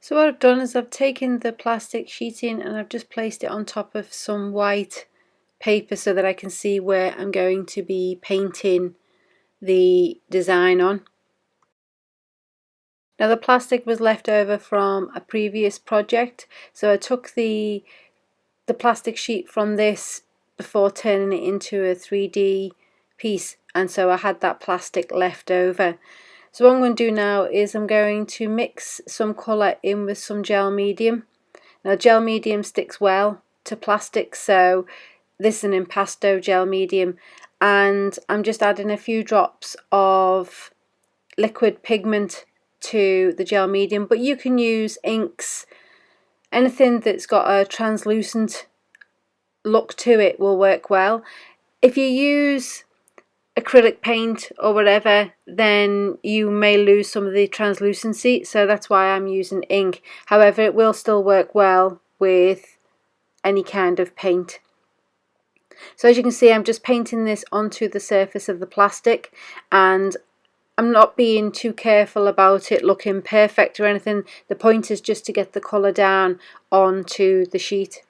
So what I've done is I've taken the plastic sheeting and I've just placed it on top of some white paper so that I can see where I'm going to be painting the design on. Now the plastic was left over from a previous project, so I took the plastic sheet from this before turning it into a 3D piece, and so I had that plastic left over. So what I'm going to do now is I'm going to mix some colour in with some gel medium. Now gel medium sticks well to plastic, so this is an impasto gel medium, and I'm just adding a few drops of liquid pigment to the gel medium, but you can use inks. Anything that's got a translucent look to it will work well. If you use acrylic paint or whatever, then you may lose some of the translucency, so that's why I'm using ink. However, it will still work well with any kind of paint. So as you can see, I'm just painting this onto the surface of the plastic, and I'm not being too careful about it looking perfect or anything. The point is just to get the colour down onto the sheet.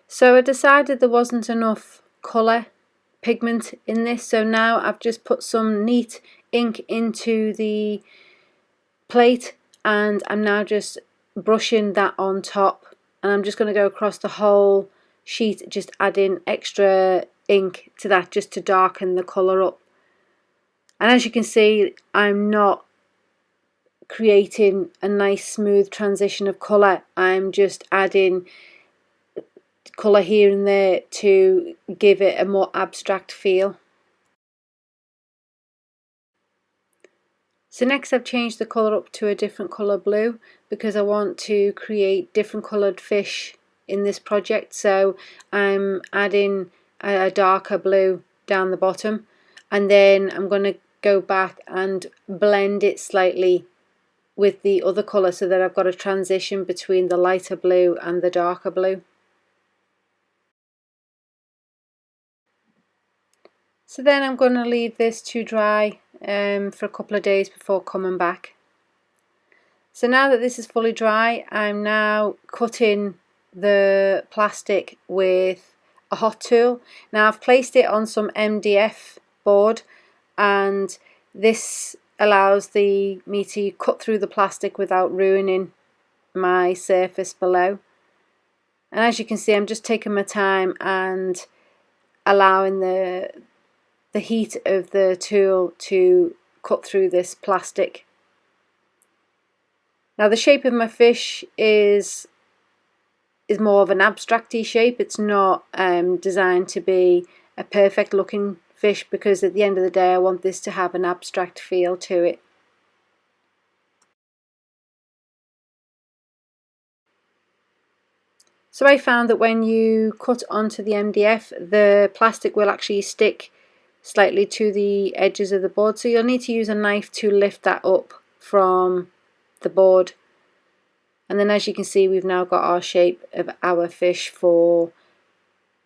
So I decided there wasn't enough colour pigment in this, so now I've just put some neat ink into the plate and I'm now just brushing that on top, and I'm just going to go across the whole sheet, just adding extra ink to that just to darken the colour up. And as you can see, I'm not creating a nice smooth transition of colour, I'm just adding colour here and there to give it a more abstract feel. So next I've changed the colour up to a different colour blue because I want to create different coloured fish in this project, so I'm adding a darker blue down the bottom, and then I'm going to go back and blend it slightly with the other colour so that I've got a transition between the lighter blue and the darker blue. So then I'm going to leave this to dry for a couple of days before coming back. So now that this is fully dry, I'm now cutting the plastic with a hot tool. Now I've placed it on some MDF board, and this allows me to cut through the plastic without ruining my surface below. And as you can see, I'm just taking my time and allowing the heat of the tool to cut through this plastic. Now the shape of my fish is more of an abstracty shape. It's not designed to be a perfect looking fish, because at the end of the day I want this to have an abstract feel to it. So I found that when you cut onto the MDF, the plastic will actually stick slightly to the edges of the board, so you'll need to use a knife to lift that up from the board. And then as you can see, we've now got our shape of our fish for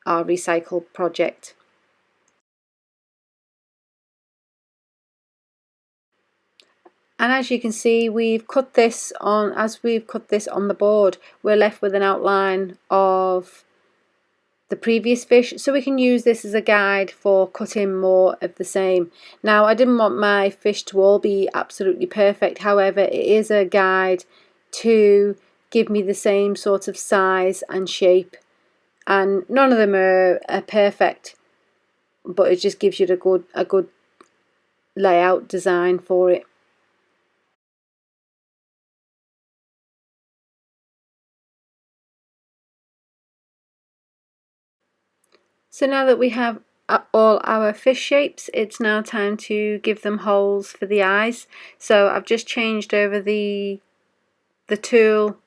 our recycle project. And as you can see, we've cut this on, as we've cut this on the board, we're left with an outline of the previous fish, so we can use this as a guide for cutting more of the same. Now I didn't want my fish to all be absolutely perfect, however it is a guide to give me the same sort of size and shape, and none of them are perfect, but it just gives you a good layout design for it. So now that we have all our fish shapes, it's now time to give them holes for the eyes. So I've just changed over the tool,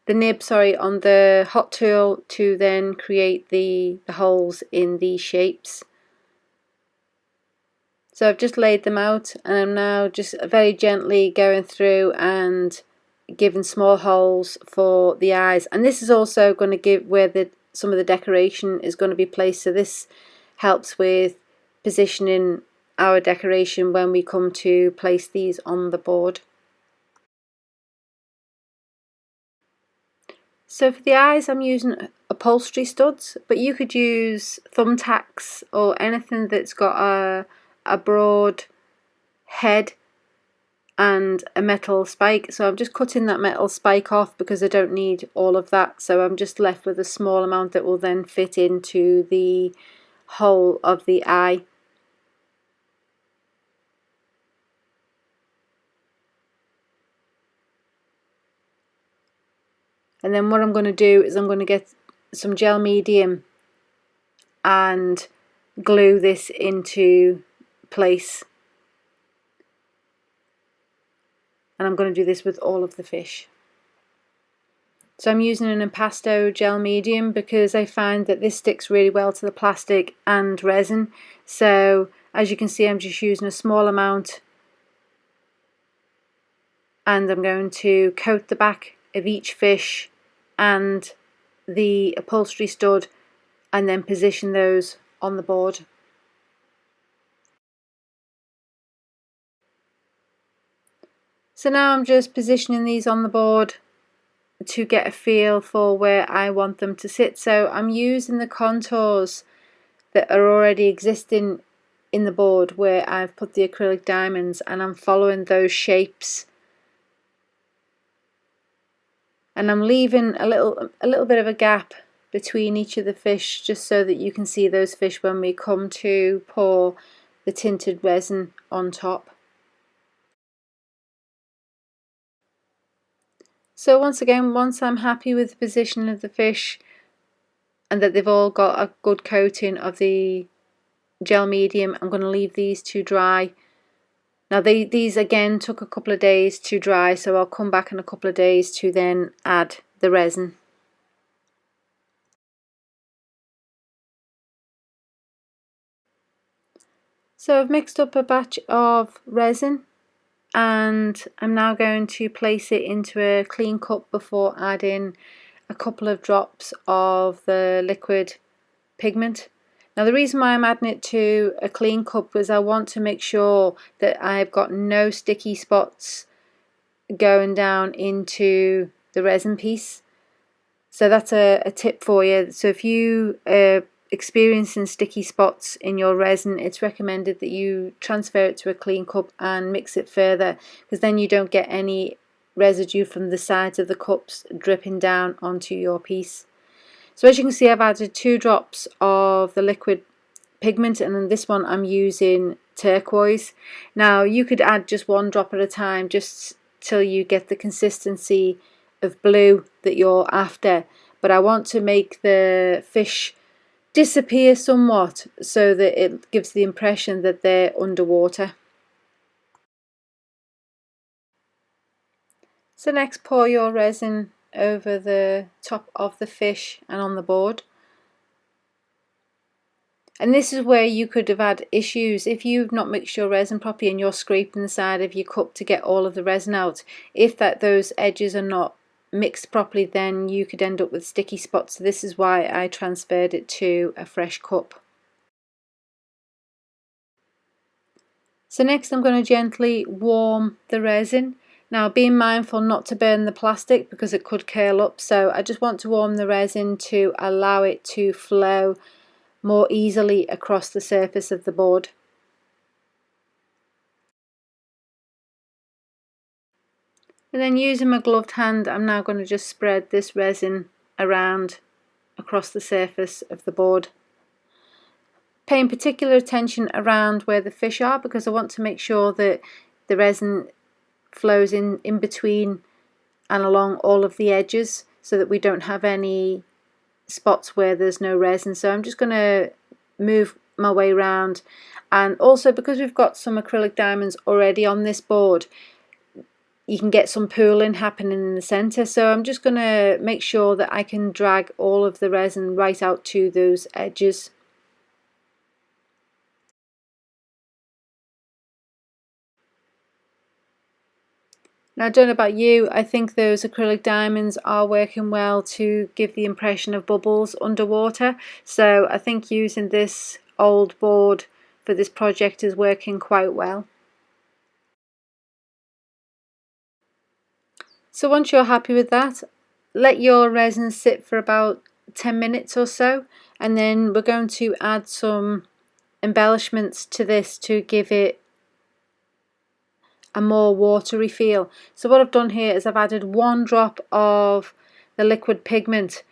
the nib, sorry, on the hot tool to then create the holes in these shapes. So I've just laid them out, and I'm now just very gently going through and giving small holes for the eyes. And this is also going to give where some of the decoration is going to be placed, so this helps with positioning our decoration when we come to place these on the board. So for the eyes I'm using upholstery studs, but you could use thumbtacks or anything that's got a broad head and a metal spike. So I'm just cutting that metal spike off because I don't need all of that, so I'm just left with a small amount that will then fit into the hole of the eye. And then what I'm going to do is I'm going to get some gel medium and glue this into place. And I'm going to do this with all of the fish. So I'm using an impasto gel medium because I find that this sticks really well to the plastic and resin. So as you can see, I'm just using a small amount, and I'm going to coat the back of each fish and the upholstery stud and then position those on the board. So now I'm just positioning these on the board to get a feel for where I want them to sit. So I'm using the contours that are already existing in the board where I've put the acrylic diamonds, and I'm following those shapes. And I'm leaving a little bit of a gap between each of the fish just so that you can see those fish when we come to pour the tinted resin on top. So once again, once I'm happy with the position of the fish and that they've all got a good coating of the gel medium, I'm going to leave these to dry. Now these again took a couple of days to dry, so I'll come back in a couple of days to then add the resin. So I've mixed up a batch of resin and I'm now going to place it into a clean cup before adding a couple of drops of the liquid pigment. Now the reason why I'm adding it to a clean cup is I want to make sure that I've got no sticky spots going down into the resin piece. So that's a tip for you. So if you are experiencing sticky spots in your resin, it's recommended that you transfer it to a clean cup and mix it further, because then you don't get any residue from the sides of the cups dripping down onto your piece. So as you can see, I've added 2 drops of the liquid pigment, and in this one I'm using turquoise. Now you could add just 1 drop at a time just till you get the consistency of blue that you're after, but I want to make the fish disappear somewhat so that it gives the impression that they're underwater. So next, pour your resin over the top of the fish and on the board. And this is where you could have had issues if you've not mixed your resin properly and you're scraping the side of your cup to get all of the resin out. If those edges are not mixed properly, then you could end up with sticky spots. So this is why I transferred it to a fresh cup. So next I'm going to gently warm the resin. Now being mindful not to burn the plastic because it could curl up, so I just want to warm the resin to allow it to flow more easily across the surface of the board. And then using my gloved hand, I'm now going to just spread this resin around across the surface of the board. Paying particular attention around where the fish are, because I want to make sure that the resin flows in between and along all of the edges so that we don't have any spots where there's no resin. So I'm just going to move my way around, and also because we've got some acrylic diamonds already on this board, you can get some pooling happening in the center. So I'm just going to make sure that I can drag all of the resin right out to those edges. Now I don't know about you, I think those acrylic diamonds are working well to give the impression of bubbles underwater. So I think using this old board for this project is working quite well. So once you're happy with that, let your resin sit for about 10 minutes or so, and then we're going to add some embellishments to this to give it a more watery feel. So what I've done here is I've added 1 drop of the liquid pigment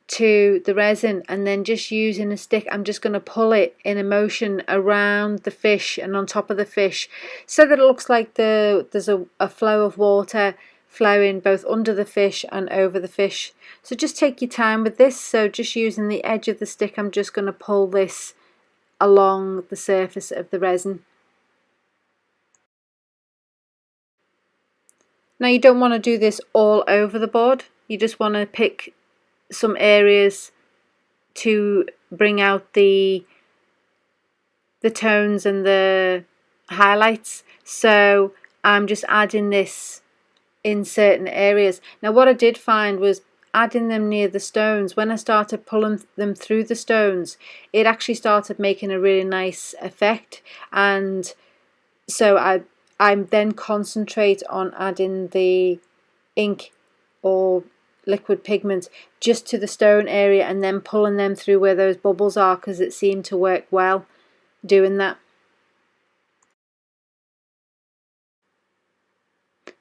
to the resin, and then just using a stick I'm just going to pull it in a motion around the fish and on top of the fish, so that it looks like there's a flow of water flowing both under the fish and over the fish. So just take your time with this. So just using the edge of the stick, I'm just going to pull this along the surface of the resin. Now you don't want to do this all over the board, you just want to pick some areas to bring out the tones and the highlights. So I'm just adding this in certain areas. Now what I did find was adding them near the stones, when I started pulling them through the stones, it actually started making a really nice effect, and so I then concentrate on adding the ink or liquid pigment just to the stone area and then pulling them through where those bubbles are, because it seemed to work well doing that.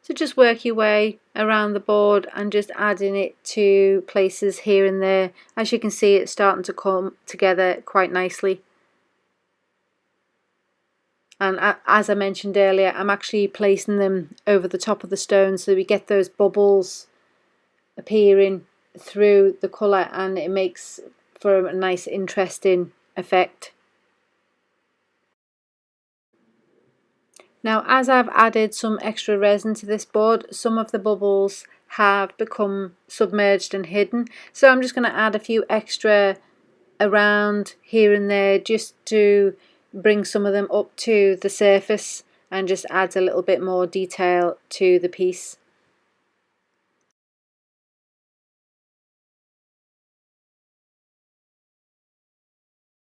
So just work your way around the board and just adding it to places here and there. As you can see, it's starting to come together quite nicely. And as I mentioned earlier, I'm actually placing them over the top of the stone so we get those bubbles appearing through the colour, and it makes for a nice interesting effect. Now as I've added some extra resin to this board, some of the bubbles have become submerged and hidden, so I'm just going to add a few extra around here and there just to bring some of them up to the surface and just adds a little bit more detail to the piece.